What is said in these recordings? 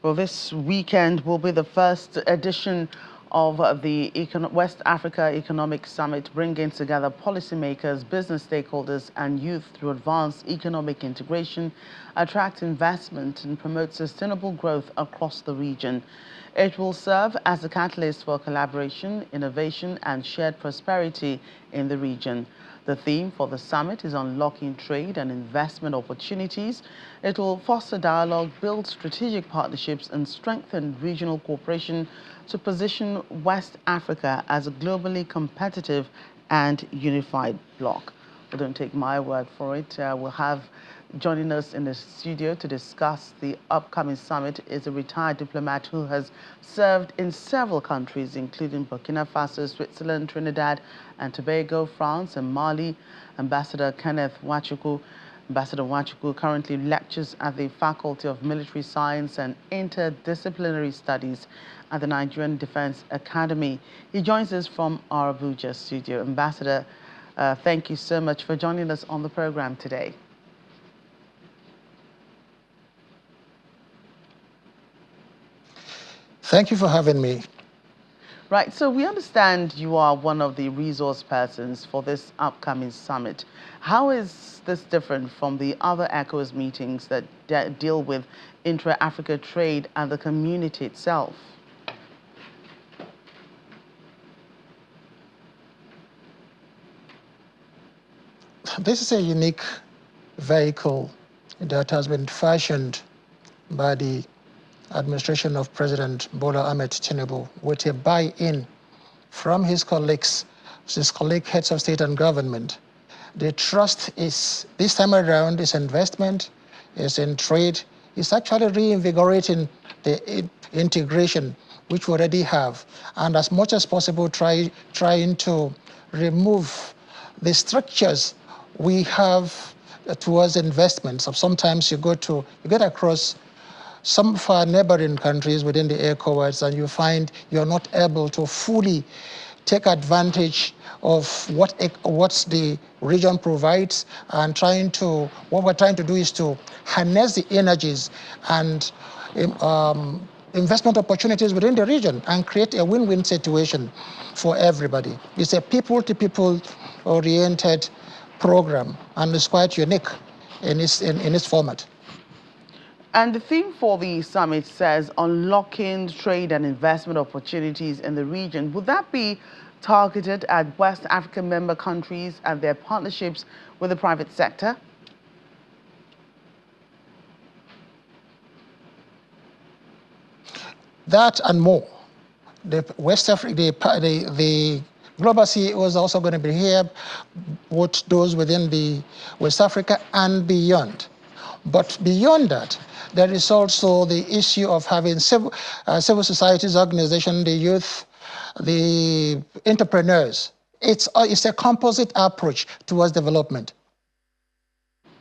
Well, this weekend will be the first edition of the West Africa Economic Summit, bringing together policymakers, business stakeholders, and youth to advance economic integration, attract investment, and promote sustainable growth across the region. It will serve as a catalyst for collaboration, innovation, and shared prosperity in the region. The theme for the summit is unlocking trade and investment opportunities. It will foster dialogue, build strategic partnerships, and strengthen regional cooperation to position West Africa as a globally competitive and unified bloc. But don't take my word for it. We'll have joining us in the studio to discuss the upcoming summit is a retired diplomat who has served in several countries, including Burkina Faso, Switzerland, Trinidad and Tobago, France, and Mali. Ambassador Kenneth Nwachukwu. Ambassador Nwachukwu currently lectures at the Faculty of Military Science and Interdisciplinary Studies at the Nigerian Defense Academy. He joins us from our Abuja studio. Ambassador, thank you so much for joining us on the program today. Thank you for having me. Right, so we understand you are one of the resource persons for this upcoming summit. How is this different from the other ECOWAS meetings that deal with intra-Africa trade and the community itself? This is a unique vehicle that has been fashioned by the administration of President Bola Ahmed Tinubu with a buy-in from his colleagues, his colleague heads of state and government. The trust is, this time around, is investment, is in trade, is actually reinvigorating the integration which we already have, and as much as possible trying to remove the structures we have towards investments. So sometimes you get across some of our neighboring countries within the ECOWAS, and you find you're not able to fully take advantage of what the region provides, and what we're trying to do is to harness the energies and investment opportunities within the region and create a win-win situation for everybody. It's a people-to-people oriented program, and it's quite unique in its format. And the theme for the summit says unlocking trade and investment opportunities in the region. Would that be targeted at West African member countries and their partnerships with the private sector? That and more. The global CEO is also going to be here, both those within the West Africa and beyond. But beyond that, there is also the issue of having civil societies organization, the youth, the entrepreneurs. It's a composite approach towards development.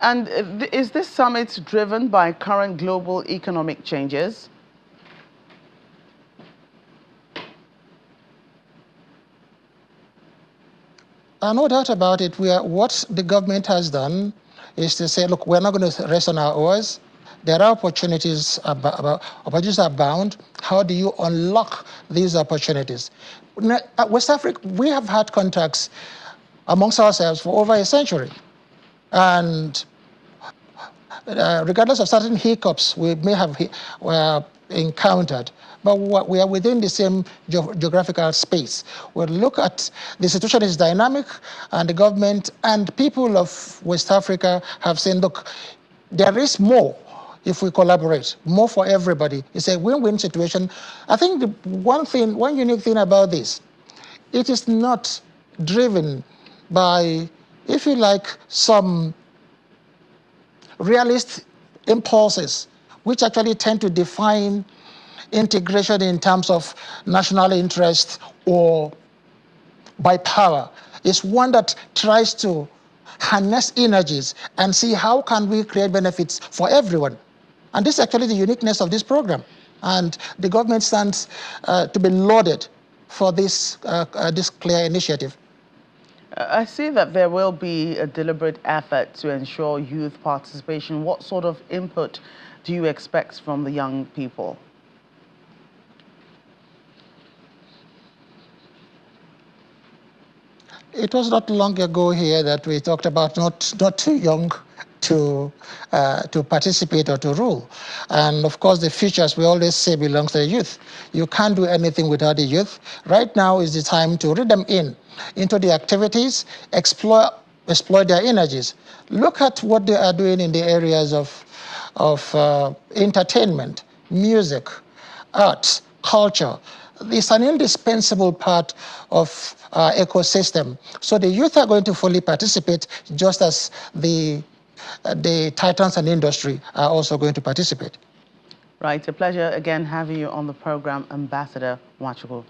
And is this summit driven by current global economic changes? No doubt about it. What the government has done is to say, look, we're not going to rest on our oars. There are opportunities abound. How do you unlock these opportunities? At West Africa, we have had contacts amongst ourselves for over a century. And regardless of certain hiccups we may have encountered, but we are within the same geographical space. We look at the situation is dynamic, and the government and people of West Africa have said, look, there is more if we collaborate, more for everybody. It's a win-win situation. I think one unique thing about this, it is not driven by, if you like, some realist impulses, which actually tend to define integration in terms of national interest or by power. It's one that tries to harness energies and see how can we create benefits for everyone. And this is actually the uniqueness of this program. And the government stands to be lauded for this clear initiative. I see that there will be a deliberate effort to ensure youth participation. What sort of input do you expect from the young people? It was not long ago here that we talked about not too young to participate or to rule. And of course, the future, as we always say, belongs to the youth. You can't do anything without the youth. Right now is the time to read them into the activities, exploit their energies. Look at what they are doing in the areas of entertainment, music, arts, culture. It's an indispensable part of our ecosystem. So the youth are going to fully participate, just as the titans and industry are also going to participate. Right, a pleasure again having you on the program, Ambassador Nwachukwu.